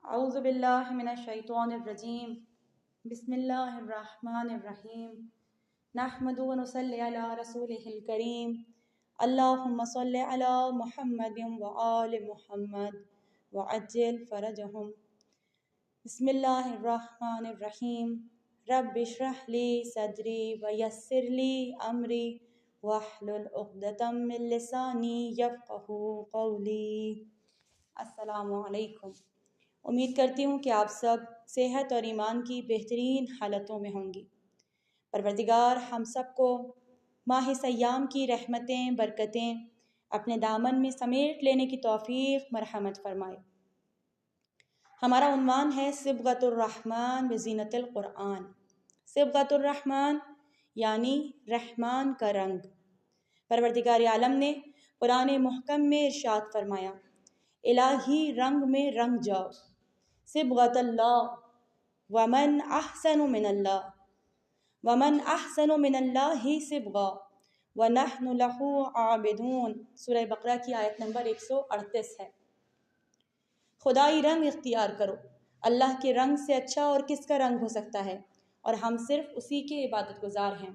اعوذ باللہ من الشیطان الرجیم بسم اللہ الرحمن الرحیم نحمد و نصلی علی رسولہ الکریم اللہم صلی علی محمد و آل محمد وعجل فرجہم۔ بسم اللہ الرحمن الرحیم رب اشرح لی صدری ویسر لی امری واحلل عقدۃ من لسانی یفقہوا قولی۔ السلام علیکم۔ امید کرتی ہوں کہ آپ سب صحت اور ایمان کی بہترین حالتوں میں ہوں گی۔ پروردگار ہم سب کو ماہ سیام کی رحمتیں برکتیں اپنے دامن میں سمیٹ لینے کی توفیق مرحمت فرمائے۔ ہمارا عنوان ہے صبغۃ الرحمن بزینت القرآن۔ صبغۃ الرحمن یعنی رحمان کا رنگ۔ پروردگار عالم نے قرآن محکم میں ارشاد فرمایا، الہی رنگ میں رنگ جاؤ، صبغۃ اللہ ومن احسن من اللہ صبغا ونحن لہ عابدون۔ سورہ بقرہ کی آیت نمبر 138 ہے۔ خدائی رنگ اختیار کرو۔ اللہ کے رنگ سے اچھا اور کس کا رنگ ہو سکتا ہے، اور ہم صرف اسی کے عبادت گزار ہیں۔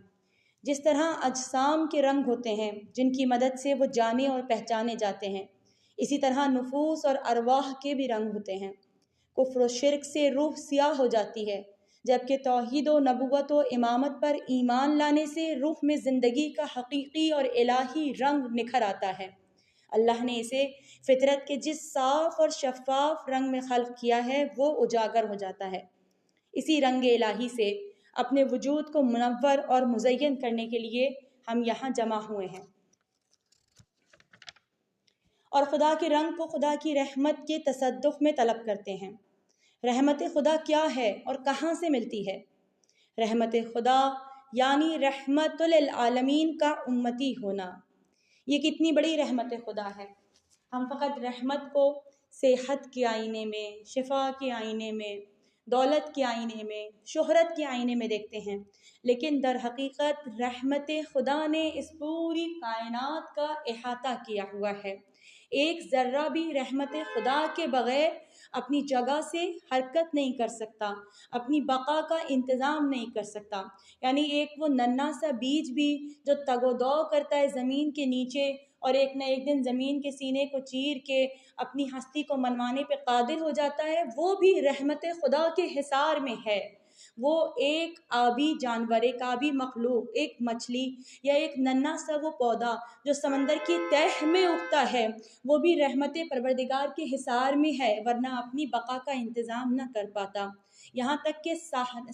جس طرح اجسام کے رنگ ہوتے ہیں جن کی مدد سے وہ جانے اور پہچانے جاتے ہیں، اسی طرح نفوس اور ارواح کے بھی رنگ ہوتے ہیں۔ کفر و شرک سے روح سیاہ ہو جاتی ہے، جبکہ توحید و نبوت و امامت پر ایمان لانے سے روح میں زندگی کا حقیقی اور الہی رنگ نکھر آتا ہے۔ اللہ نے اسے فطرت کے جس صاف اور شفاف رنگ میں خلق کیا ہے وہ اجاگر ہو جاتا ہے۔ اسی رنگ الہی سے اپنے وجود کو منور اور مزین کرنے کے لیے ہم یہاں جمع ہوئے ہیں، اور خدا کے رنگ کو خدا کی رحمت کے تصدق میں طلب کرتے ہیں۔ رحمت خدا کیا ہے اور کہاں سے ملتی ہے؟ رحمت خدا یعنی رحمت للعالمین کا امتی ہونا۔ یہ کتنی بڑی رحمت خدا ہے۔ ہم فقط رحمت کو صحت کے آئینے میں، شفا کے آئینے میں، دولت کے آئینے میں، شہرت کے آئینے میں دیکھتے ہیں، لیکن در حقیقت رحمت خدا نے اس پوری کائنات کا احاطہ کیا ہوا ہے۔ ایک ذرہ بھی رحمت خدا کے بغیر اپنی جگہ سے حرکت نہیں کر سکتا، اپنی بقا کا انتظام نہیں کر سکتا۔ یعنی ایک وہ ننھا سا بیج بھی جو تگ و دو کرتا ہے زمین کے نیچے، اور ایک نہ ایک دن زمین کے سینے کو چیر کے اپنی ہستی کو منوانے پہ قادر ہو جاتا ہے، وہ بھی رحمت خدا کے حصار میں ہے۔ وہ ایک آبی جانور، ایک آبی مخلوق، ایک مچھلی یا ایک ننھا سا وہ پودا جو سمندر کی تہ میں اگتا ہے، وہ بھی رحمت پروردگار کے حصار میں ہے، ورنہ اپنی بقا کا انتظام نہ کر پاتا۔ یہاں تک کہ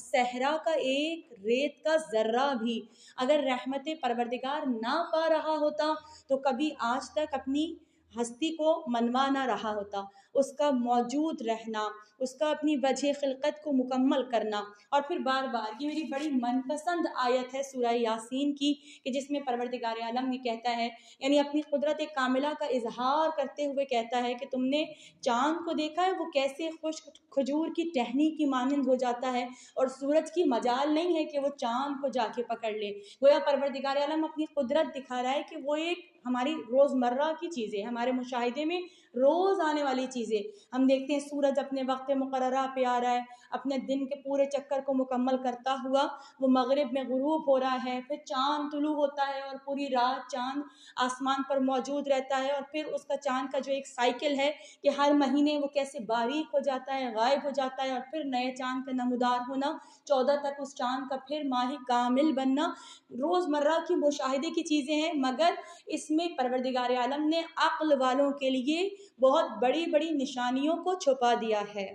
صحرا کا ایک ریت کا ذرہ بھی اگر رحمت پروردگار نہ پا رہا ہوتا تو کبھی آج تک اپنی ہستی کو منوا نہ رہا ہوتا۔ اس کا موجود رہنا، اس کا اپنی وجہ خلقت کو مکمل کرنا، اور پھر بار بار، یہ میری بڑی من پسند آیت ہے سورہ یاسین کی، کہ جس میں پروردگار عالم یہ کہتا ہے، یعنی اپنی قدرت کاملہ کا اظہار کرتے ہوئے کہتا ہے کہ تم نے چاند کو دیکھا ہے، وہ کیسے خشک کھجور کی ٹہنی کی مانند ہو جاتا ہے، اور سورج کی مجال نہیں ہے کہ وہ چاند کو جا کے پکڑ لے۔ گویا پروردگار عالم اپنی قدرت دکھا رہا ہے کہ وہ ایک ہماری روزمرہ کی چیزیں، ہمارے مشاہدے میں روز آنے والی چیزیں۔ ہم دیکھتے ہیں سورج اپنے وقت مقررہ پہ آ رہا ہے، اپنے دن کے پورے چکر کو مکمل کرتا ہوا وہ مغرب میں غروب ہو رہا ہے، پھر چاند طلوع ہوتا ہے اور پوری رات چاند آسمان پر موجود رہتا ہے، اور پھر اس کا چاند کا جو ایک سائیکل ہے کہ ہر مہینے وہ کیسے باریک ہو جاتا ہے، غائب ہو جاتا ہے، اور پھر نئے چاند کا نمودار ہونا، 14 تک اس چاند کا پھر ماہ کامل بننا، روزمرہ کی مشاہدے کی چیزیں ہیں، مگر اس میں پروردگار عالم نے عقل والوں کے لیے بہت بڑی بڑی نشانیوں کو چھپا دیا ہے۔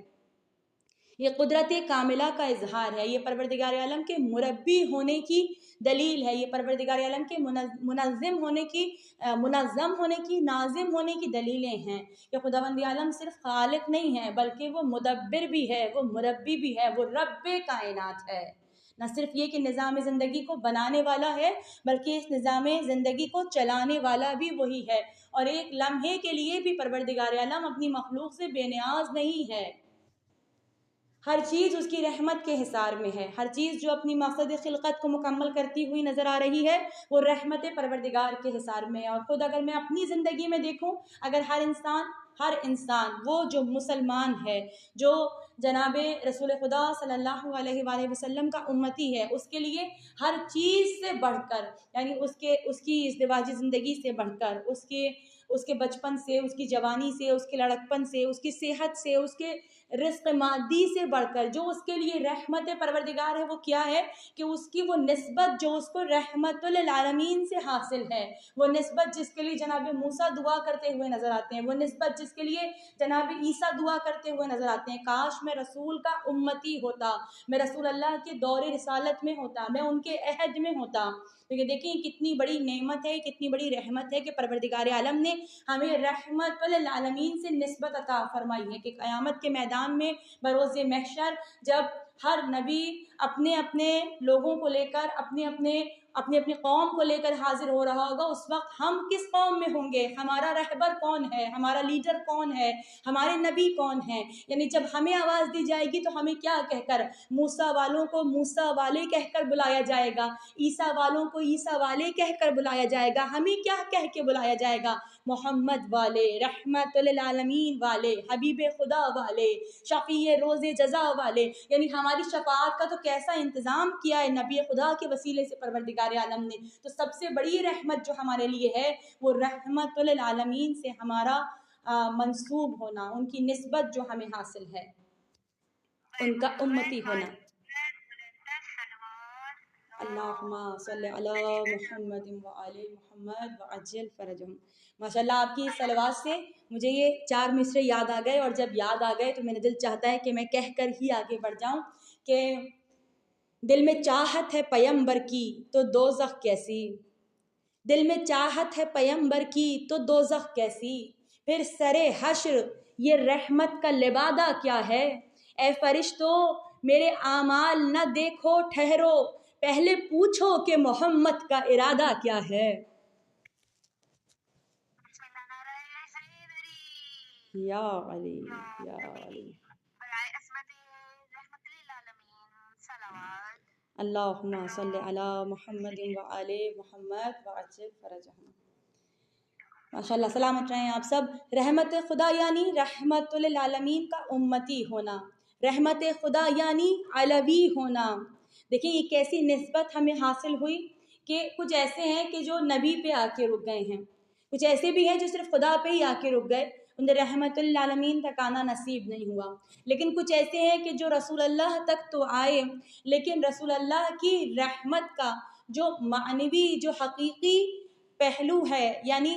یہ قدرت کاملہ کا اظہار ہے، یہ پروردگار عالم کے مربی ہونے کی دلیل ہے، یہ پروردگار عالم کے منظم ہونے کی ناظم ہونے کی دلیلیں ہیں کہ خداوند عالم صرف خالق نہیں ہے بلکہ وہ مدبر بھی ہے، وہ مربی بھی ہے، وہ رب کائنات ہے۔ نہ صرف یہ کہ نظام زندگی کو بنانے والا ہے بلکہ اس نظام زندگی کو چلانے والا بھی وہی ہے، اور ایک لمحے کے لیے بھی پروردگار عالم اپنی مخلوق سے بے نیاز نہیں ہے۔ ہر چیز اس کی رحمت کے حصار میں ہے، ہر چیز جو اپنی مقصد خلقت کو مکمل کرتی ہوئی نظر آ رہی ہے وہ رحمت پروردگار کے حصار میں ہے۔ اور خود اگر میں اپنی زندگی میں دیکھوں، اگر ہر انسان ہر انسان، وہ جو مسلمان ہے، جو جناب رسول خدا صلی اللہ علیہ وآلہ وسلم کا امتی ہے، اس کے لیے ہر چیز سے بڑھ کر، یعنی اس کی ازدواجی زندگی سے بڑھ کر، اس کے بچپن سے، اس کی جوانی سے، اس کے لڑکپن سے، اس کی صحت سے، اس کے رزق مادی سے بڑھ کر جو اس کے لیے رحمت پروردگار ہے، وہ کیا ہے کہ اس کی وہ نسبت جو اس کو رحمت للعالمین سے حاصل ہے، وہ نسبت جس کے لیے جناب موسیٰ دعا کرتے ہوئے نظر آتے ہیں، وہ نسبت جس کے لیے جناب عیسیٰ دعا کرتے ہوئے نظر آتے ہیں، کاش میں رسول کا امتی ہوتا، میں رسول اللہ کے دور رسالت میں ہوتا، میں ان کے عہد میں ہوتا۔ تو یہ دیکھیں کتنی بڑی نعمت ہے، کتنی بڑی رحمت ہے کہ پروردگار عالم نے ہمیں رحمت للعالمین سے نسبت عطا فرمائی ہے کہ قیامت کے میدان میں بروز محشر جب ہر نبی اپنے اپنے لوگوں کو لے کر اپنی قوم کو لے کر حاضر ہو رہا ہوگا، اس وقت ہم کس قوم میں ہوں گے، ہمارا رہبر کون ہے، ہمارا لیڈر کون ہے، ہمارے نبی کون ہیں، یعنی جب ہمیں آواز دی جائے گی تو ہمیں کیا کہہ کر، موسیٰ والوں کو موسیٰ والے کہہ کر بلایا جائے گا، عیسیٰ والوں کو عیسیٰ والے کہہ کر بلایا جائے گا، ہمیں کیا کہہ کے بلایا جائے گا، محمد والے، رحمت للعالمین والے، حبیب خدا والے، شفیع روز جزا والے، یعنی ہماری شفاعت کا تو کیسا انتظام کیا ہے نبی خدا کے وسیلے سے پروردگار عالم نے۔ تو سب سے بڑی رحمت جو ہمارے لیے ہے وہ رحمت للعالمین سے ہمارا منسوب ہونا، ان کی نسبت جو ہمیں حاصل ہے، ان کا امتی ہونا۔ اللہم صلی علی محمد وآل محمد وعجل فرجہم۔ ماشاءاللہ آپ کی صلوات سے مجھے یہ 4 مصرے یاد آ گئے، اور جب یاد آ گئے تو میرا دل چاہتا ہے کہ میں کہہ کر ہی آگے بڑھ جاؤں کہ دل میں چاہت ہے پیمبر کی تو دوزخ کیسی، دل میں چاہت ہے پیمبر کی تو دوزخ کیسی، پھر سرے حشر یہ رحمت کا لبادہ کیا ہے، اے فرشتو میرے اعمال نہ دیکھو ٹھہرو، پہلے پوچھو کہ محمد کا ارادہ کیا ہے۔ یا علی یا علی اللہم صلی علی محمد وآل محمد وعجل فرجہم۔ ماشاءاللہ سلامت رہیں آپ سب۔ رحمت خدا یعنی رحمت للعالمین کا امتی ہونا، رحمت خدا یعنی علوی ہونا۔ دیکھیں یہ کیسی نسبت ہمیں حاصل ہوئی کہ کچھ ایسے ہیں کہ جو نبی پہ آ کے رک گئے ہیں، کچھ ایسے بھی ہیں جو صرف خدا پہ ہی آ کے رک گئے، انہیں رحمت للعالمین تک آنا نصیب نہیں ہوا، لیکن کچھ ایسے ہیں کہ جو رسول اللہ تک تو آئے، لیکن رسول اللہ کی رحمت کا جو معنوی، جو حقیقی پہلو ہے، یعنی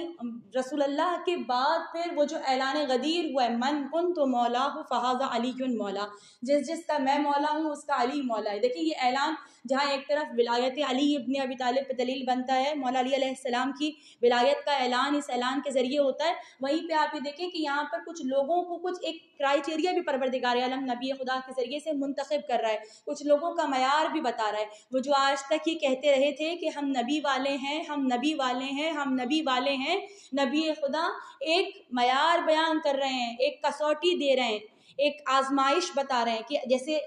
رسول اللہ کے بعد پھر وہ جو اعلان غدیر ہوا ہے، من کنت مولاہ فہذا علی مولا، جس کا میں مولا ہوں اس کا علی مولا ہے۔ دیکھیں یہ اعلان جہاں ایک طرف ولایت علی ابن ابی طالب پہ دلیل بنتا ہے، مولا علی علیہ السلام کی ولایت کا اعلان اس اعلان کے ذریعے ہوتا ہے، وہیں پہ آپ یہ دیکھیں کہ یہاں پر کچھ لوگوں کو کچھ ایک کرائیٹیریا بھی پروردگار عالم نبی خدا کے ذریعے سے منتخب کر رہا ہے، کچھ لوگوں کا معیار بھی بتا رہا ہے۔ وہ جو آج تک یہ کہتے رہے تھے کہ ہم نبی والے ہیں، ہم نبی والے ہیں، ہم نبی والے ہیں، نبی خدا ایک معیار بیان کر رہے ہیں، ایک کسوٹی دے رہے ہیں، ایک آزمائش بتا رہے ہیں کہ جیسے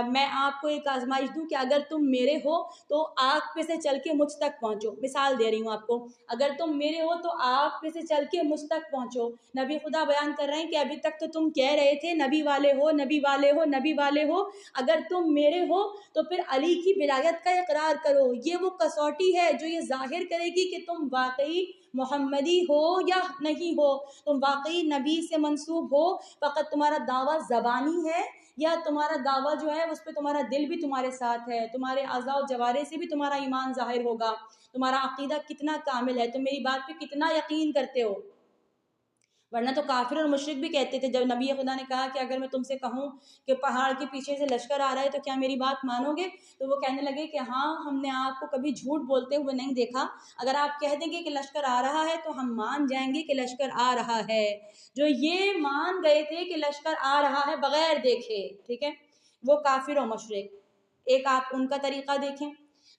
میں آپ کو ایک آزمائش دوں کہ اگر تم میرے ہو تو آگ پہ سے چل کے مجھ تک پہنچو، مثال دے رہی ہوں آپ کو، اگر تم میرے ہو تو آگ پہ سے چل کے مجھ تک پہنچو۔ نبی خدا بیان کر رہے ہیں کہ ابھی تک تو تم کہہ رہے تھے نبی والے ہو، نبی والے ہو، نبی والے ہو، اگر تم میرے ہو تو پھر علی کی ولایت کا اقرار کرو، یہ وہ کسوٹی ہے جو یہ ظاہر کرے گی کہ تم واقعی محمدی ہو یا نہیں ہو، تم واقعی نبی سے منسوب ہو، فقط تمہارا دعویٰ زبانی ہے یا تمہارا دعویٰ جو ہے اس پہ تمہارا دل بھی تمہارے ساتھ ہے، تمہارے اعضاء و جوارح سے بھی تمہارا ایمان ظاہر ہوگا، تمہارا عقیدہ کتنا کامل ہے، تم میری بات پہ کتنا یقین کرتے ہو۔ ورنہ تو کافر اور مشرک بھی کہتے تھے، جب نبی خدا نے کہا کہ اگر میں تم سے کہوں کہ پہاڑ کے پیچھے سے لشکر آ رہا ہے تو کیا میری بات مانو گے، تو وہ کہنے لگے کہ ہاں ہم نے آپ کو کبھی جھوٹ بولتے ہوئے نہیں دیکھا، اگر آپ کہہ دیں گے کہ لشکر آ رہا ہے تو ہم مان جائیں گے کہ لشکر آ رہا ہے۔ جو یہ مان گئے تھے کہ لشکر آ رہا ہے بغیر دیکھے، ٹھیک ہے، وہ کافر و مشرک۔ ایک آپ ان کا طریقہ دیکھیں،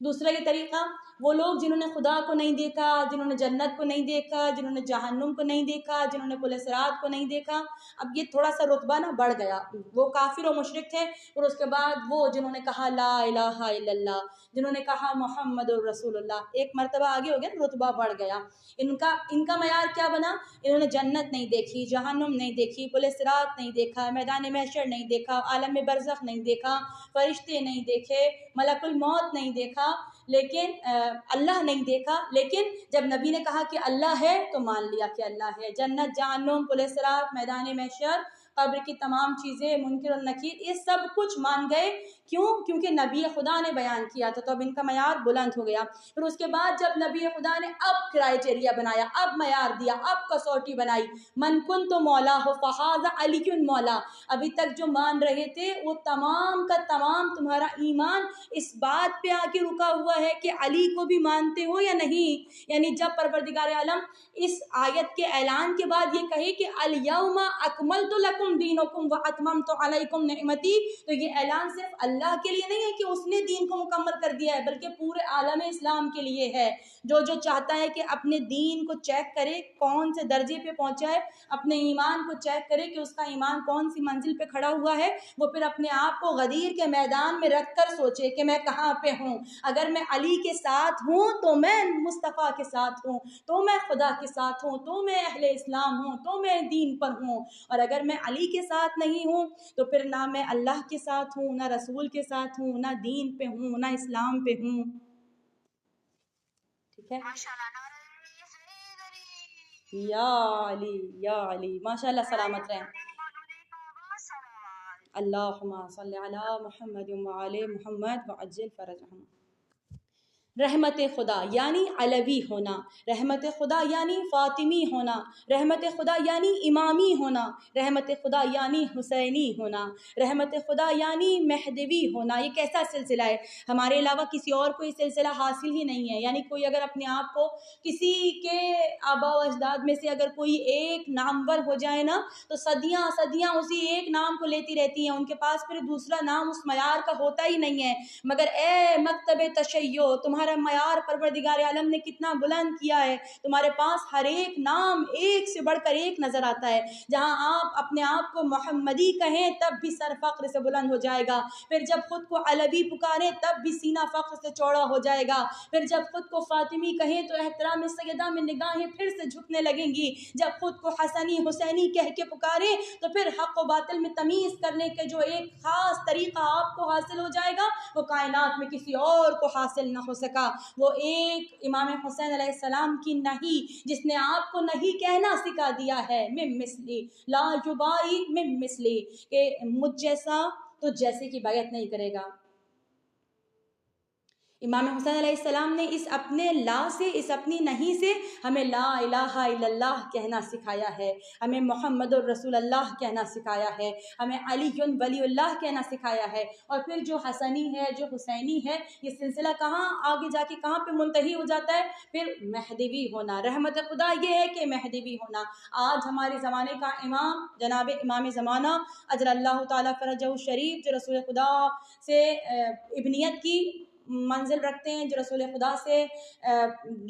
دوسرا یہ طریقہ وہ لوگ جنہوں نے خدا کو نہیں دیکھا، جنہوں نے جنت کو نہیں دیکھا، جنہوں نے جہنم کو نہیں دیکھا، جنہوں نے پل صراط کو نہیں دیکھا. اب یہ تھوڑا سا رتبہ نا بڑھ گیا. وہ کافر و مشرک تھے، اور اس کے بعد وہ جنہوں نے کہا لا الہ الا اللہ، جنہوں نے کہا محمد الرسول اللہ، ایک مرتبہ آگے ہو گیا، رتبہ بڑھ گیا. ان کا معیار کیا بنا؟ انہوں نے جنت نہیں دیکھی، جہنم نہیں دیکھی، پل صراط نہیں دیکھا، میدان محشر نہیں دیکھا، عالم برزخ نہیں دیکھا، فرشتے نہیں دیکھے، ملک الموت نہیں دیکھا، لیکن اللہ نہیں دیکھا. لیکن جب نبی نے کہا کہ اللہ ہے تو مان لیا کہ اللہ ہے. جنت، جہنم، پل صراط، میدان محشر، قبر کی تمام چیزیں، منکر اور نکیر، یہ سب کچھ مان گئے. کیوں؟ کیونکہ نبی خدا نے بیان کیا تھا. تو اب ان کا معیار بلند ہو گیا. پھر اس کے بعد جب نبی خدا نے اب کرائیٹیریا بنایا، اب معیار دیا، اب کسوٹی بنائی، من کن تو مولا ہو فہذا علی مولا. ابھی تک جو مان رہے تھے وہ تمام کا تمام تمہارا ایمان اس بات پہ آ کے رکا ہوا ہے کہ علی کو بھی مانتے ہو یا نہیں. یعنی جب پروردگار عالم اس آیت کے اعلان کے بعد یہ کہے کہ الیوم اکملت لکم دینکم واتممت علیکم نعمتی، تو یہ اعلان صرف اللہ کے لیے نہیں ہے کہ اس نے دین کو مکمل کر دیا ہے، بلکہ پورے عالم اسلام کے لیے ہے. جو چاہتا ہے کہ اپنے دین کو چیک کرے کون سے درجے پہ پہنچا ہے، اپنے ایمان کو چیک کرے کہ اس کا ایمان کون سی منزل پہ کھڑا ہوا ہے، وہ پھر اپنے آپ کو غدیر کے میدان میں رکھ کر سوچے کہ میں کہاں پہ ہوں. اگر میں علی کے ساتھ ہوں تو میں مصطفیٰ کے ساتھ ہوں، تو میں خدا کے ساتھ ہوں، تو میں اہل اسلام ہوں، تو میں دین پر ہوں. اور اگر میں علی کے ساتھ نہیں ہوں تو پھر نہ میں اللہ کے ساتھ ہوں، نہ رسول کے ساتھ ہوں، نہ دین پہ ہوں، نہ اسلام پہ ہوں. ٹھیک ہے؟ یا علی یا علی، ماشاء اللہ، سلامت رہیں. اللہم صلی علی محمد وعلی محمد وعجل فرجہم. رحمت خدا یعنی علوی ہونا، رحمت خدا یعنی فاطمی ہونا، رحمت خدا یعنی امامی ہونا، رحمت خدا یعنی حسینی ہونا، رحمت خدا یعنی مہدوی ہونا. یہ کیسا سلسلہ ہے؟ ہمارے علاوہ کسی اور کو یہ سلسلہ حاصل ہی نہیں ہے. یعنی کوئی اگر اپنے آپ کو کسی کے آباء و اجداد میں سے اگر کوئی ایک نامور ہو جائے نا تو صدیاں صدیاں اسی ایک نام کو لیتی رہتی ہیں، ان کے پاس پھر دوسرا نام اس معیار کا ہوتا ہی نہیں ہے. مگر اے مکتب تشیع، تمہارا معیار پروردگار عالم نے کتنا بلند کیا ہے. تمہارے پاس ہر ایک نام ایک سے بڑھ کر ایک نظر آتا ہے. جہاں آپ اپنے آپ کو محمدی کہیں تب بھی سر فخر سے بلند ہو جائے گا، پھر جب خود کو علوی پکاریں تب بھی سینہ فخر سے چوڑا ہو جائے گا، پھر جب خود کو فاطمی کہیں تو احترام سیدہ میں نگاہیں پھر سے جھکنے لگیں گی، جب خود کو حسنی حسینی کہہ کے پکاریں تو پھر حق و باطل میں تمیز کرنے کے جو ایک خاص طریقہ آپ کو حاصل ہو جائے گا وہ کائنات میں کسی اور کو حاصل نہ ہو سکا. وہ ایک امام حسین علیہ السلام کی نہیں، جس نے آپ کو نہیں کہنا سکھا دیا ہے، من مثلی لا یبائی من مثلی، کہ مجھ جیسا تو جیسے کی بیعت نہیں کرے گا. امام حسین علیہ السلام نے اس اپنے لا سے، اس اپنی نہیں سے ہمیں لا الہ الا اللہ کہنا سکھایا ہے، ہمیں محمد الرسول اللہ کہنا سکھایا ہے، ہمیں علی ولی اللہ کہنا سکھایا ہے. اور پھر جو حسنی ہے، جو حسینی ہے، یہ سلسلہ کہاں آگے جا کے کہاں پہ منتہی ہو جاتا ہے؟ پھر مہدوی ہونا. رحمت خدا یہ ہے کہ مہدوی ہونا. آج ہمارے زمانے کا امام جناب امام زمانہ اجل اللہ تعالیٰ فرجہ الشریف، جو رسول خدا سے ابنیت کی منزل رکھتے ہیں، جو رسول خدا سے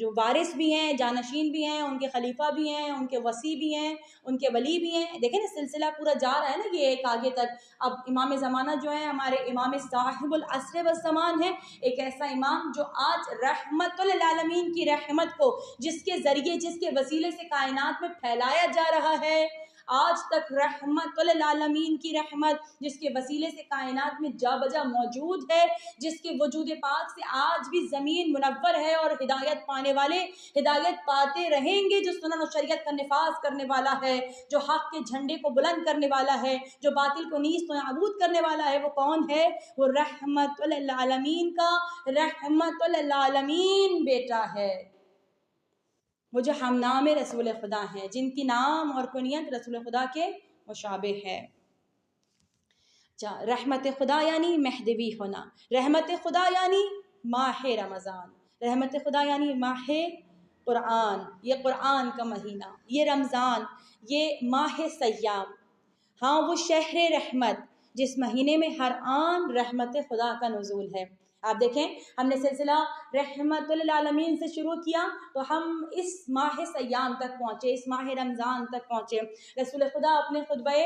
جو وارث بھی ہیں، جانشین بھی ہیں، ان کے خلیفہ بھی ہیں، ان کے وصی بھی ہیں، ان کے ولی بھی ہیں. دیکھیں نا سلسلہ پورا جا رہا ہے نا یہ ایک آگے تک. اب امام زمانہ جو ہیں ہمارے امام صاحب العصر والزمان ہیں، ایک ایسا امام جو آج رحمت للعالمین کی رحمت کو جس کے ذریعے، جس کے وسیلے سے کائنات میں پھیلایا جا رہا ہے، آج تک رحمت للعالمین کی رحمت جس کے وسیلے سے کائنات میں جا بجا موجود ہے، جس کے وجود پاک سے آج بھی زمین منور ہے اور ہدایت پانے والے ہدایت پاتے رہیں گے. جو سنن و شریعت کا نفاذ کرنے والا ہے، جو حق کے جھنڈے کو بلند کرنے والا ہے، جو باطل کو نیست و نابود کرنے والا ہے، وہ کون ہے؟ وہ رحمت للعالمین کا رحمت للعالمین بیٹا ہے. وہ جو ہم نام رسول خدا ہیں، جن کی نام اور کنیت رسول خدا کے مشابہ ہے. رحمت خدا یعنی مہدوی ہونا، رحمت خدا یعنی ماہ رمضان، رحمت خدا یعنی ماہ قرآن، یہ قرآن کا مہینہ، یہ رمضان، یہ ماہ سیام. ہاں وہ شہر رحمت جس مہینے میں ہر آن رحمت خدا کا نزول ہے. آپ دیکھیں ہم نے سلسلہ رحمت للعالمین سے شروع کیا تو ہم اس ماہ سیام تک پہنچے، اس ماہ رمضان تک پہنچے۔ رسول خدا اپنے خطبہ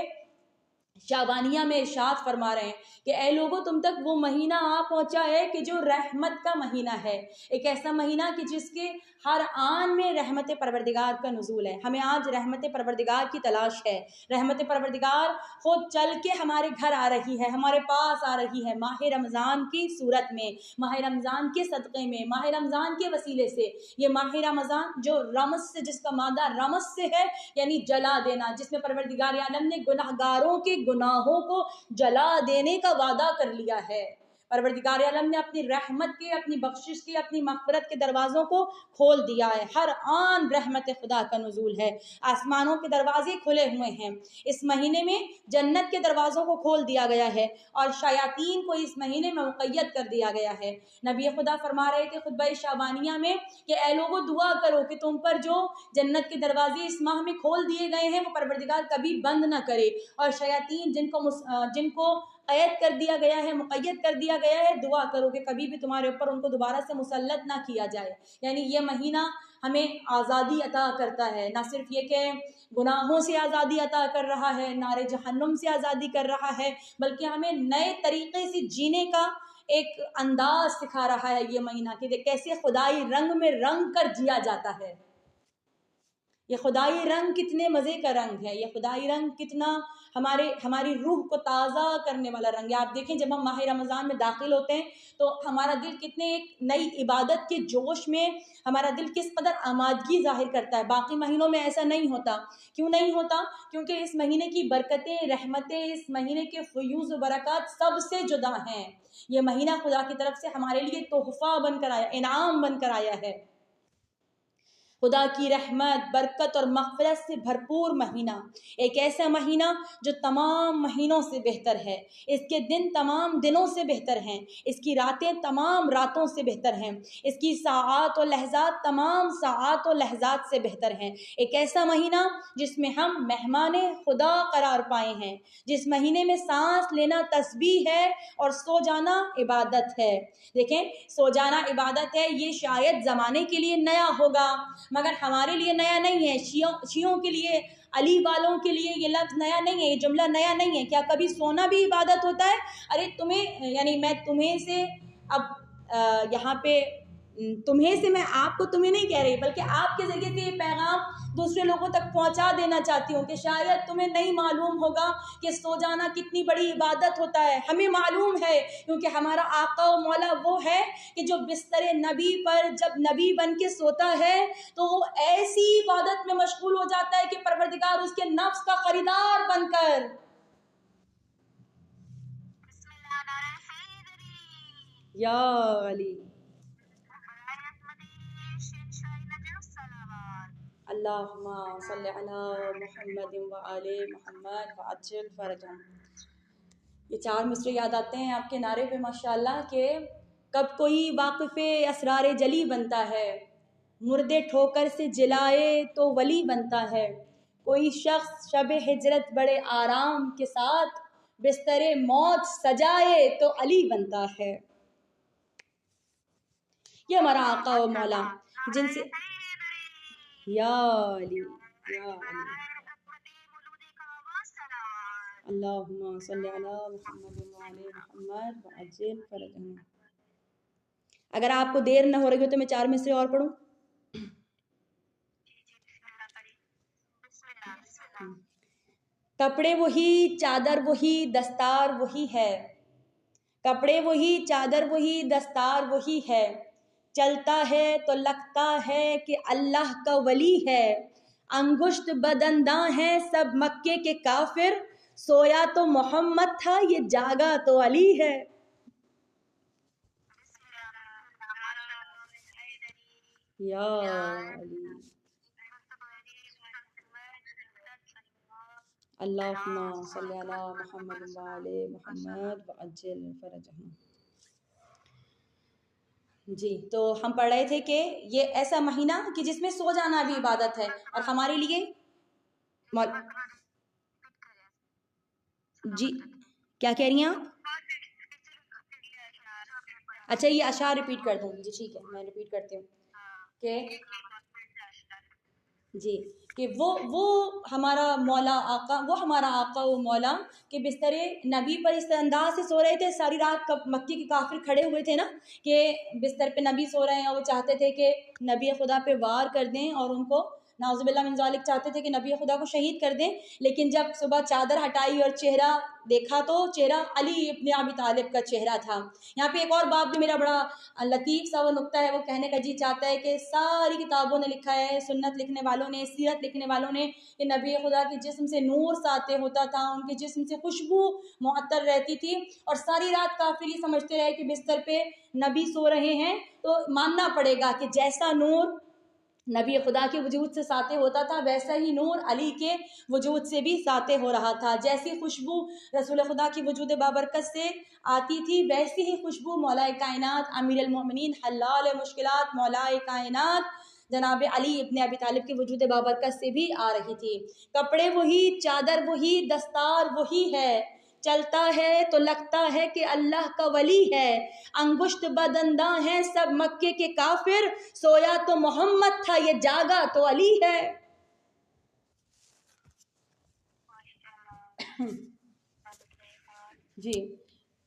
شعبانیہ میں ارشاد فرما رہے ہیں کہ اے لوگو تم تک وہ مہینہ آ پہنچا ہے کہ جو رحمت کا مہینہ ہے، ایک ایسا مہینہ کہ جس کے ہر آن میں رحمت پروردگار کا نزول ہے۔ ہمیں آج رحمت پروردگار کی تلاش ہے، رحمت پروردگار خود چل کے ہمارے گھر آ رہی ہے، ہمارے پاس آ رہی ہے ماہ رمضان کی صورت میں، ماہ رمضان کے صدقے میں، ماہ رمضان کے وسیلے سے۔ یہ ماہ رمضان جو رمز سے، جس کا مادہ رمز سے ہے یعنی جلا دینا، جس میں پروردگار عالم نے گناہگاروں کے گناہوں کو جلا دینے کا وعدہ کر لیا ہے۔ پروردگار عالم نے اپنی رحمت کے، اپنی بخشش کے، اپنی مغفرت کے دروازوں کو کھول دیا ہے۔ ہر آن رحمت خدا کا نزول ہے، آسمانوں کے دروازے کھلے ہوئے ہیں۔ اس مہینے میں جنت کے دروازوں کو کھول دیا گیا ہے اور شیاطین کو اس مہینے میں مقید کر دیا گیا ہے۔ نبی خدا فرما رہے تھے خطبہ شعبانیہ میں کہ اے لوگو دعا کرو کہ تم پر جو جنت کے دروازے اس ماہ میں کھول دیے گئے ہیں وہ پروردگار کبھی بند نہ کرے، اور شیاطین جن کو قید کر دیا گیا ہے، مقید کر دیا گیا ہے، دعا کرو کہ کبھی بھی تمہارے اوپر ان کو دوبارہ سے مسلط نہ کیا جائے۔ یعنی یہ مہینہ ہمیں آزادی عطا کرتا ہے، نہ صرف یہ کہ گناہوں سے آزادی عطا کر رہا ہے، نار جہنم سے آزادی کر رہا ہے، بلکہ ہمیں نئے طریقے سے جینے کا ایک انداز سکھا رہا ہے یہ مہینہ کہ کیسے خدائی رنگ میں رنگ کر جیا جاتا ہے۔ یہ خدائی رنگ کتنے مزے کا رنگ ہے، یہ خدائی رنگ کتنا ہماری روح کو تازہ کرنے والا رنگ ہے۔ آپ دیکھیں جب ہم ماہ رمضان میں داخل ہوتے ہیں تو ہمارا دل کتنے ایک نئی عبادت کے جوش میں، ہمارا دل کس قدر آمادگی ظاہر کرتا ہے۔ باقی مہینوں میں ایسا نہیں ہوتا۔ کیوں نہیں ہوتا؟ کیونکہ اس مہینے کی برکتیں، رحمتیں، اس مہینے کے فیوز و برکات سب سے جدا ہیں۔ یہ مہینہ خدا کی طرف سے ہمارے لیے تحفہ بن کر آیا، انعام بن کر آیا ہے۔ خدا کی رحمت، برکت اور مغفرت سے بھرپور مہینہ، ایک ایسا مہینہ جو تمام مہینوں سے بہتر ہے۔ اس کے دن تمام دنوں سے بہتر ہیں، اس کی راتیں تمام راتوں سے بہتر ہیں، اس کی ساعات و لحظات تمام ساعات و لحظات سے بہتر ہیں۔ ایک ایسا مہینہ جس میں ہم مہمان خدا قرار پائے ہیں، جس مہینے میں سانس لینا تسبیح ہے اور سو جانا عبادت ہے۔ دیکھیں سو جانا عبادت ہے، یہ شاید زمانے کے لیے نیا ہوگا مگر ہمارے لیے نیا نہیں ہے۔ شیعوں کے لیے، علی والوں کے لیے یہ لفظ نیا نہیں ہے، یہ جملہ نیا نہیں ہے۔ کیا کبھی سونا بھی عبادت ہوتا ہے؟ ارے یعنی میں تمہیں سے اب یہاں پہ تمہیں سے میں آپ کو تمہیں نہیں کہہ رہی، بلکہ آپ کے ذریعے سے یہ پیغام دوسرے لوگوں تک پہنچا دینا چاہتی ہوں کہ شاید تمہیں نہیں معلوم ہوگا کہ سو جانا کتنی بڑی عبادت ہوتا ہے۔ ہمیں معلوم ہے کیونکہ ہمارا آقا و مولا وہ ہے کہ جو بستر نبی پر جب نبی بن کے سوتا ہے تو وہ ایسی عبادت میں مشغول ہو جاتا ہے کہ پروردگار اس کے نفس کا خریدار بن کر یا علی اللہم صلی علی محمد وآل محمد وعجل فرجہم۔ یہ چار مصرے یاد آتے ہیں آپ کے نعرے پہ ماشاءاللہ کہ کب کوئی واقف اسرار جلی بنتا ہے، مردے ٹھوکر سے جلائے تو ولی بنتا ہے، کوئی شخص شب ہجرت بڑے آرام کے ساتھ بستر موت سجائے تو علی بنتا ہے۔ یہ ہمارا آقا و مولا جن سے یا علی یا علی اللہم صلی علی محمد وآل محمد وعجل فرجہم۔ اگر آپ کو دیر نہ ہو رہی ہو تو میں چار مصرے اور پڑھوں۔ کپڑے وہی، چادر وہی، دستار وہی ہے، کپڑے وہی، چادر وہی، دستار وہی ہے، چلتا ہے تو لگتا ہے کہ اللہ کا ولی ہے، انگشت بدنداں ہیں سب مکے کے کافر، سویا تو محمد تھا یہ جاگا تو علی ہے۔ یا علی اللہم صلی علی محمد وآل محمد وعجل فرجہم۔ جی تو ہم پڑھ رہے تھے کہ یہ ایسا مہینہ کہ جس میں سو جانا بھی عبادت ہے اور ہمارے لیے جی کیا کہہ رہی ہیں آپ؟ اچھا یہ اشعار ریپیٹ کر دوں؟ جی ٹھیک ہے، میں ریپیٹ کرتی ہوں کہ جی، کہ وہ ہمارا مولا آقا، وہ ہمارا آقا و مولا کہ بستر نبی پر اس انداز سے سو رہے تھے. ساری رات مکی کے کافر کھڑے ہوئے تھے نا کہ بستر پہ نبی سو رہے ہیں، اور وہ چاہتے تھے کہ نبی خدا پہ وار کر دیں اور ان کو نعوذ باللہ من ذالک چاہتے تھے کہ نبی خدا کو شہید کر دیں. لیکن جب صبح چادر ہٹائی اور چہرہ دیکھا تو چہرہ علی ابن ابی طالب کا چہرہ تھا. یہاں پہ ایک اور بات بھی میرا بڑا لطیف سا وہ نقطہ ہے، وہ کہنے کا جی چاہتا ہے کہ ساری کتابوں نے لکھا ہے، سنت لکھنے والوں نے، سیرت لکھنے والوں نے، کہ نبی خدا کے جسم سے نور ساطع ہوتا تھا، ان کے جسم سے خوشبو معطر رہتی تھی، اور ساری رات کافر یہ سمجھتے رہے کہ بستر پہ نبی سو رہے ہیں تو ماننا پڑے گا کہ جیسا نور نبی خدا کے وجود سے ساطع ہوتا تھا ویسا ہی نور علی کے وجود سے بھی ساطع ہو رہا تھا. جیسی خوشبو رسول خدا کی وجود بابرکت سے آتی تھی ویسی ہی خوشبو مولا کائنات امیر المومنین حلال مشکلات مولا کائنات جناب علی ابن ابی طالب کے وجود بابرکت سے بھی آ رہی تھی. کپڑے وہی، چادر وہی، دستار وہی ہے، چلتا ہے تو لگتا ہے کہ اللہ کا ولی ہے. انگشت بدنداں ہیں سب مکے کے کافر، سویا تو محمد تھا یہ جاگا تو علی ہے. جی،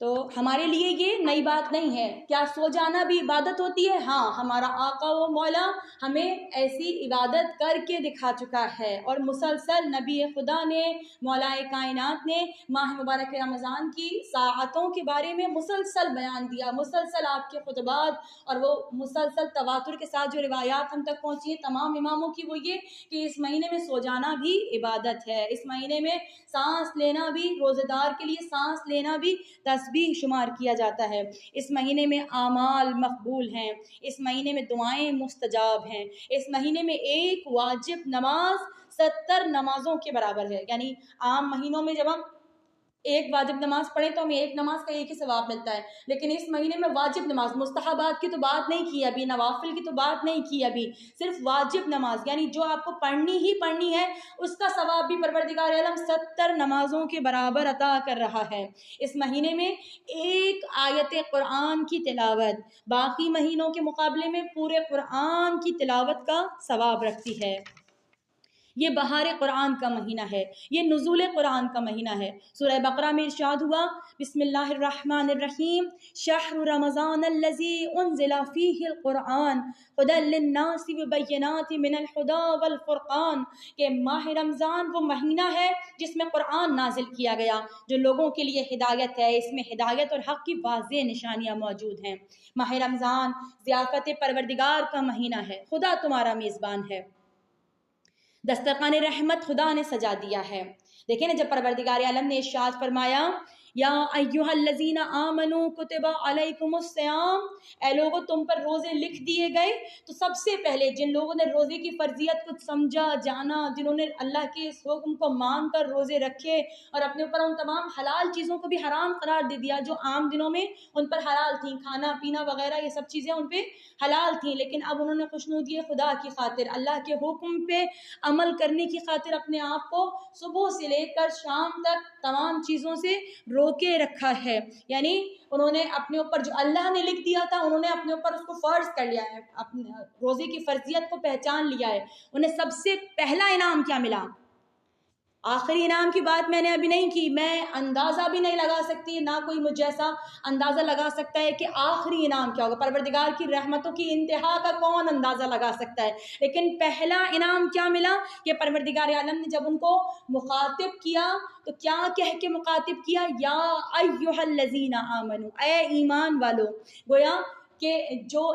تو ہمارے لیے یہ نئی بات نہیں ہے. کیا سو جانا بھی عبادت ہوتی ہے؟ ہاں، ہمارا آقا و مولا ہمیں ایسی عبادت کر کے دکھا چکا ہے، اور مسلسل نبی خدا نے، مولا کائنات نے ماہ مبارک رمضان کی ساعتوں کے بارے میں مسلسل بیان دیا، مسلسل آپ کے خطبات اور وہ مسلسل تواتر کے ساتھ جو روایات ہم تک پہنچی ہیں تمام اماموں کی، وہ یہ کہ اس مہینے میں سو جانا بھی عبادت ہے، اس مہینے میں سانس لینا بھی، روزے دار کے لیے سانس لینا بھی تسبیح شمار کیا جاتا ہے. اس مہینے میں اعمال مقبول ہیں، اس مہینے میں دعائیں مستجاب ہیں، اس مہینے میں ایک واجب نماز 70 نمازوں کے برابر ہے. یعنی عام مہینوں میں جب ہم ایک واجب نماز پڑھیں تو ہمیں ایک نماز کا ایک ہی ثواب ملتا ہے، لیکن اس مہینے میں واجب نماز، مستحبات کی تو بات نہیں کی ابھی، نوافل کی تو بات نہیں کی ابھی، صرف واجب نماز یعنی جو آپ کو پڑھنی ہی پڑھنی ہے اس کا ثواب بھی پروردگار عالم 70 نمازوں کے برابر عطا کر رہا ہے. اس مہینے میں ایک آیت قرآن کی تلاوت باقی مہینوں کے مقابلے میں پورے قرآن کی تلاوت کا ثواب رکھتی ہے. یہ بہار قرآن کا مہینہ ہے، یہ نزول قرآن کا مہینہ ہے. سورہ بقرہ میں ارشاد ہوا بسم اللہ الرحمن الرحیم شہر رمضان الذی انزل فیہ القرآن ھدی للناس وبینات من الھدی والفرقان، کہ ماہ رمضان وہ مہینہ ہے جس میں قرآن نازل کیا گیا جو لوگوں کے لیے ہدایت ہے، اس میں ہدایت اور حق کی واضح نشانیاں موجود ہیں. ماہ رمضان ضیافت پروردگار کا مہینہ ہے، خدا تمہارا میزبان ہے، دسترخوان رحمت خدا نے سجا دیا ہے. دیکھیں نا جب پروردگار عالم نے ارشاد فرمایا یا ایھا الذین آمنوا کتب علیکم الصیام، اے لوگوں تم پر روزے لکھ دیے گئے، تو سب سے پہلے جن لوگوں نے روزے کی فرضیت کو سمجھا جانا، جنہوں نے اللہ کے اس حکم کو مان کر روزے رکھے اور اپنے اوپر ان تمام حلال چیزوں کو بھی حرام قرار دے دیا جو عام دنوں میں ان پر حلال تھیں، کھانا پینا وغیرہ یہ سب چیزیں ان پہ حلال تھیں، لیکن اب انہوں نے خوشنودی خدا کی خاطر اللہ کے حکم پہ عمل کرنے کی خاطر اپنے آپ کو صبح سے لے کر شام تک تمام چیزوں سے روکے رکھا ہے. یعنی انہوں نے اپنے اوپر جو اللہ نے لکھ دیا تھا انہوں نے اپنے اوپر اس کو فرض کر لیا ہے، اپنے روزے کی فرضیت کو پہچان لیا ہے. انہیں سب سے پہلا انعام کیا ملا؟ آخری انعام کی بات میں نے ابھی نہیں کی، میں اندازہ بھی نہیں لگا سکتی، نہ کوئی مجھ جیسا اندازہ لگا سکتا ہے کہ آخری انعام کیا ہوگا. پروردگار کی رحمتوں کی انتہا کا کون اندازہ لگا سکتا ہے، لیکن پہلا انعام کیا ملا کہ پروردگار عالم نے جب ان کو مخاطب کیا تو کیا کہہ کے مخاطب کیا؟ یا ایھا الذین آمنوا، اے ایمان والو. گویا کہ جو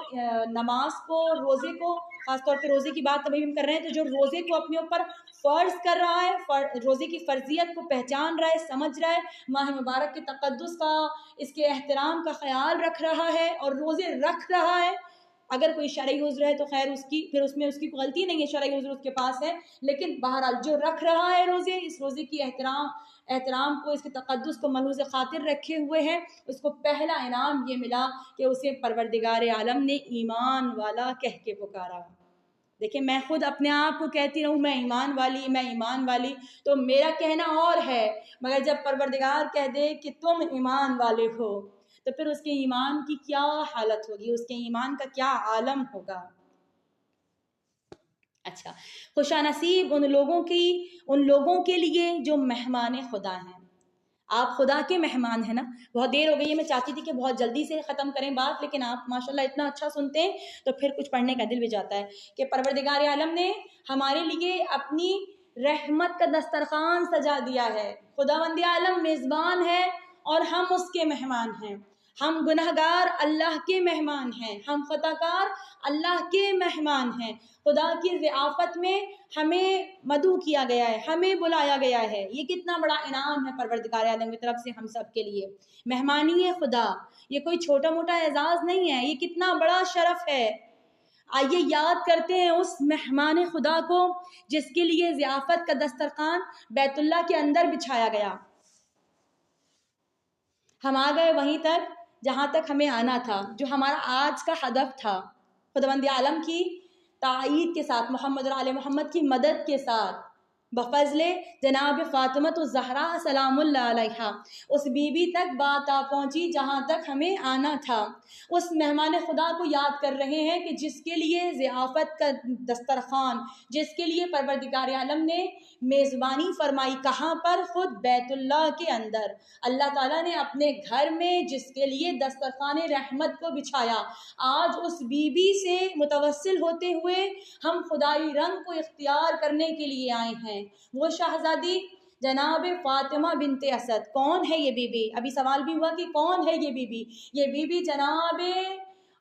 نماز کو، روزے کو، خاص طور پہ روزے کی بات ابھی ہم کر رہے ہیں، تو جو روزے کو اپنے اوپر فرض کر رہا ہے، روزے کی فرضیت کو پہچان رہا ہے، سمجھ رہا ہے، ماہ مبارک کے تقدس کا، اس کے احترام کا خیال رکھ رہا ہے اور روزے رکھ رہا ہے. اگر کوئی شرعی عذر ہے تو خیر اس کی، پھر اس میں اس کی غلطی نہیں ہے، شرعی عذر اس کے پاس ہے، لیکن بہرحال جو رکھ رہا ہے روزے، اس روزے کی احترام کو، اس کے تقدس کو ملحوظ خاطر رکھے ہوئے ہیں، اس کو پہلا انعام یہ ملا کہ اسے پروردگار عالم نے ایمان والا کہہ کے پکارا. دیکھیں میں خود اپنے آپ کو کہتی رہوں میں ایمان والی، میں ایمان والی، تو میرا کہنا اور ہے، مگر جب پروردگار کہہ دے کہ تم ایمان والے ہو تو پھر اس کے ایمان کی کیا حالت ہوگی، اس کے ایمان کا کیا عالم ہوگا۔ اچھا، خوشا نصیب ان لوگوں کے لیے جو مہمان خدا ہیں۔ آپ خدا کے مہمان ہیں نا۔ بہت دیر ہو گئی ہے، میں چاہتی تھی کہ بہت جلدی سے ختم کریں بات، لیکن آپ ماشاءاللہ اتنا اچھا سنتے ہیں تو پھر کچھ پڑھنے کا دل بھی جاتا ہے کہ پروردگار عالم نے ہمارے لیے اپنی رحمت کا دسترخوان سجا دیا ہے۔ خداوند عالم میزبان ہے اور ہم اس کے مہمان ہیں۔ ہم گنہگار اللہ کے مہمان ہیں، ہم خطاکار اللہ کے مہمان ہیں۔ خدا کی ضیافت میں ہمیں مدعو کیا گیا ہے، ہمیں بلایا گیا ہے۔ یہ کتنا بڑا انعام ہے پروردگار عالم کی طرف سے ہم سب کے لیے۔ مہمانی خدا یہ کوئی چھوٹا موٹا اعزاز نہیں ہے، یہ کتنا بڑا شرف ہے۔ آئیے یاد کرتے ہیں اس مہمان خدا کو جس کے لیے ضیافت کا دسترخوان بیت اللہ کے اندر بچھایا گیا۔ ہم آ گئے وہیں تک جہاں تک ہمیں آنا تھا، جو ہمارا آج کا ہدف تھا۔ خداوند عالم کی تائید کے ساتھ، محمد اور آل محمد کی مدد کے ساتھ، بفضل جناب فاطمہ الزہراء سلام اللہ علیہا، اس بی بی تک بات آ پہنچی جہاں تک ہمیں آنا تھا۔ اس مہمان خدا کو یاد کر رہے ہیں کہ جس کے لیے ضیافت کا دسترخوان، جس کے لیے پروردگار عالم نے میزبانی فرمائی، کہاں پر؟ خود بیت اللہ کے اندر۔ اللہ تعالیٰ نے اپنے گھر میں جس کے لیے دسترخوان رحمت کو بچھایا، آج اس بی بی سے متوسل ہوتے ہوئے ہم خدائی رنگ کو اختیار کرنے کے لیے آئے ہیں۔ وہ شہزادی جناب فاطمہ بنت اسد، کون ہے یہ بی بی؟ ابھی سوال بھی ہوا کہ کون ہے یہ بی بی؟ یہ بی بی جناب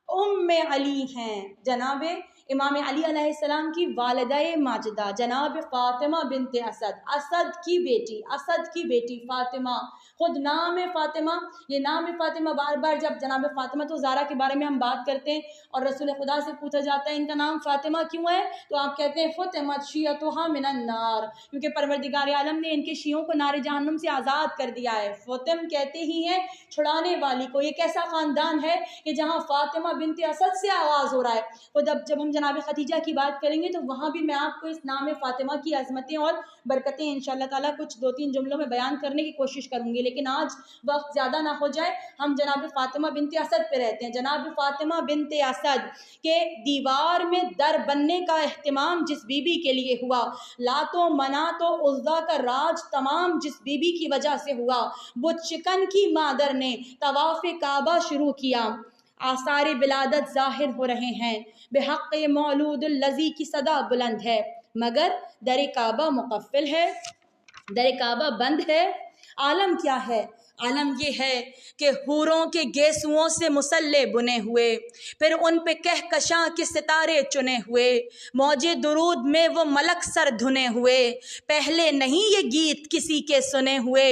ام علی ہیں، جناب امام علی علیہ السلام کی والدہ ماجدہ جناب فاطمہ بنت اسد، اسد کی بیٹی فاطمہ۔ خود نام فاطمہ، یہ نام فاطمہ بار بار جب جناب فاطمہ تو زہرا کے بارے میں ہم بات کرتے ہیں اور رسول خدا سے پوچھا جاتا ہے ان کا نام فاطمہ کیوں ہے، تو آپ کہتے ہیں فطمت شیعتها من النار، کیونکہ پروردگار عالم نے ان کے شیعوں کو نار جہنم سے آزاد کر دیا ہے۔ فاطم کہتے ہی ہیں چھڑانے والی کو۔ یہ کیسا خاندان ہے کہ جہاں فاطمہ بنت اسد سے آغاز ہو رہا ہے۔ خود اب جب ہم جناب خدیجہ کی بات کریں گے تو وہاں بھی میں آپ کو اس نام فاطمہ کی عظمتیں اور برکتیں انشاءاللہ تعالیٰ کچھ 2-3 جملوں میں بیان کرنے کی کوشش کروں گی، لیکن آج وقت زیادہ نہ ہو جائے، ہم جناب فاطمہ بنت اسد پہ رہتے ہیں۔ جناب فاطمہ بنت اسد کے دیوار میں در بننے کا اہتمام جس بی بی کے لیے ہوا، لات و منات و عزا کا راج تمام جس بی بی کی وجہ سے ہوا، وہ چکن کی مادر نے طواف کعبہ شروع کیا، آثار ولادت ظاہر ہو رہے ہیں، بحق مولود الذی کی صدا بلند ہے، مگر در کعبہ مقفل ہے، در کعبہ بند ہے۔ عالم کیا ہے؟ عالم یہ ہے کہ حوروں کے گیسوؤں سے مسلح بنے ہوئے، پھر ان پہ کہکشاں کے ستارے چنے ہوئے، موج درود میں وہ ملک سر دھنے ہوئے، پہلے نہیں یہ گیت کسی کے سنے ہوئے،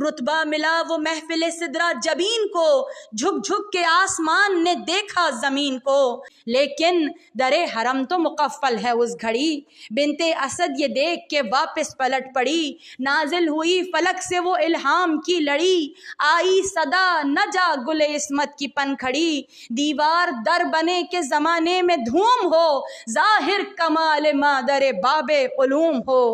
رتبہ ملا وہ محفل سدرہ جبین کو، جھک جھک کے آسمان نے دیکھا زمین کو، لیکن در حرم تو مقفل ہے اس گھڑی، بنت اسد یہ دیکھ کے واپس پلٹ پڑی، نازل ہوئی فلک سے وہ الہام کی لڑی، آئی صدا نہ جا گل عصمت کی پن کھڑی، دیوار در بنے کے زمانے میں دھوم ہو، ظاہر کمال مادر باب علوم ہو۔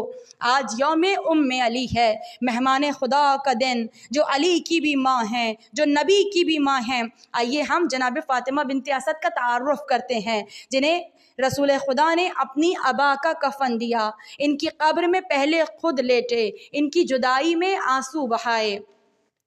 آج یوم ام علی ہے، مہمان خدا کا دن، جو علی کی بھی ماں ہیں، جو نبی کی بھی ماں ہیں۔ آئیے ہم جناب فاطمہ بنت اسد کا تعارف کرتے ہیں، جنہیں رسول خدا نے اپنی ابا کا کفن دیا، ان کی قبر میں پہلے خود لیٹے، ان کی جدائی میں آنسو بہائے،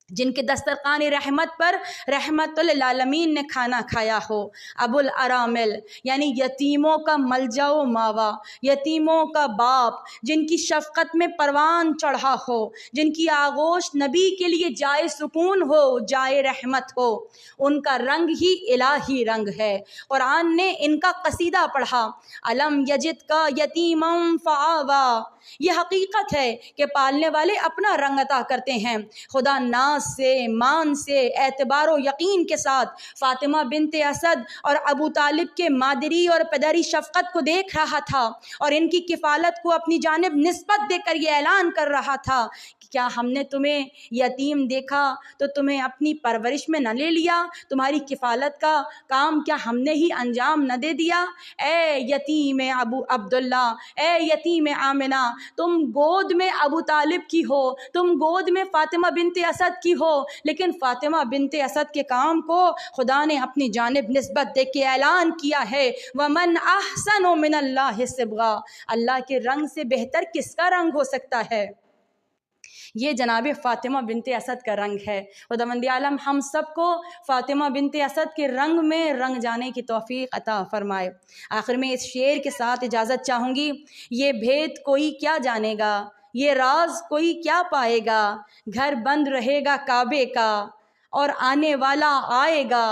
جن کے دسترخوان رحمت پر رحمت للعالمین نے کھانا کھایا ہو، ابو الارامل یعنی یتیموں کا ملجا و ماوا، یتیموں کا باپ، جن کی شفقت میں پروان چڑھا ہو، جن کی آغوش نبی کے لیے جائے سکون ہو، جائے رحمت ہو، ان کا رنگ ہی الہی رنگ ہے۔ قرآن نے ان کا قصیدہ پڑھا، علم یجد کا یتیمم فآوا، یہ حقیقت ہے کہ پالنے والے اپنا رنگ عطا کرتے ہیں۔ خدا ناز سے، مان سے، اعتبار و یقین کے ساتھ فاطمہ بنت اسد اور ابو طالب کے مادری اور پدری شفقت کو دیکھ رہا تھا اور ان کی کفالت کو اپنی جانب نسبت دے کر یہ اعلان کر رہا تھا کیا ہم نے تمہیں یتیم دیکھا تو تمہیں اپنی پرورش میں نہ لے لیا؟ تمہاری کفالت کا کام کیا ہم نے ہی انجام نہ دے دیا؟ اے یتیم ابو عبداللہ، اے یتیم آمنہ، تم گود میں ابو طالب کی ہو، تم گود میں فاطمہ بنت اسد کی ہو، لیکن فاطمہ بنت اسد کے کام کو خدا نے اپنی جانب نسبت دے کے اعلان کیا ہے، وَمَنْ أَحْسَنُ مِنَ اللَّهِ صِبْغًا، اللہ کے رنگ سے بہتر کس کا رنگ ہو سکتا ہے؟ یہ جناب فاطمہ بنت اسد کا رنگ ہے۔ خداوند عالم ہم سب کو فاطمہ بنت اسد کے رنگ میں رنگ جانے کی توفیق عطا فرمائے۔ آخر میں اس شعر کے ساتھ اجازت چاہوں گی، یہ بھید کوئی کیا جانے گا، یہ راز کوئی کیا پائے گا، گھر بند رہے گا کعبے کا اور آنے والا آئے گا،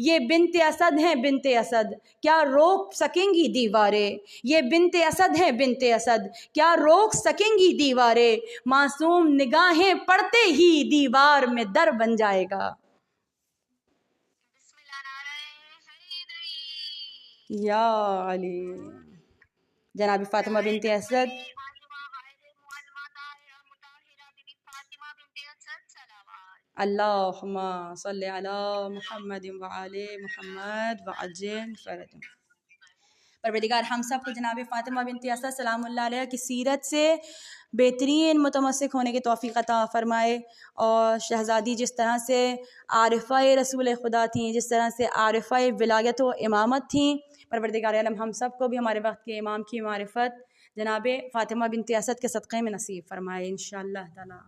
یہ بنت اسد ہیں بنت اسد، کیا روک سکیں گی دیواریں، یہ بنت اسد ہیں بنت اسد، کیا روک سکیں گی دیواریں، معصوم نگاہیں پڑتے ہی دیوار میں در بن جائے گا۔ یا علی، جناب فاطمہ بنت اسد اللہم صلی علی محمد وعلی محمد وعجل فرجہم۔ پروردگار ہم سب کو جناب فاطمہ بنت اسد سلام اللہ علیہ کی سیرت سے بہترین متمسک ہونے کی توفیق عطا فرمائے، اور شہزادی جس طرح سے عارفہ رسول خدا تھیں، جس طرح سے عارفہ ولایت و امامت تھیں، پروردگار عالم ہم سب کو بھی ہمارے وقت کے امام کی معرفت جناب فاطمہ بنت اسد کے صدقے میں نصیب فرمائے انشاءاللہ تعالی۔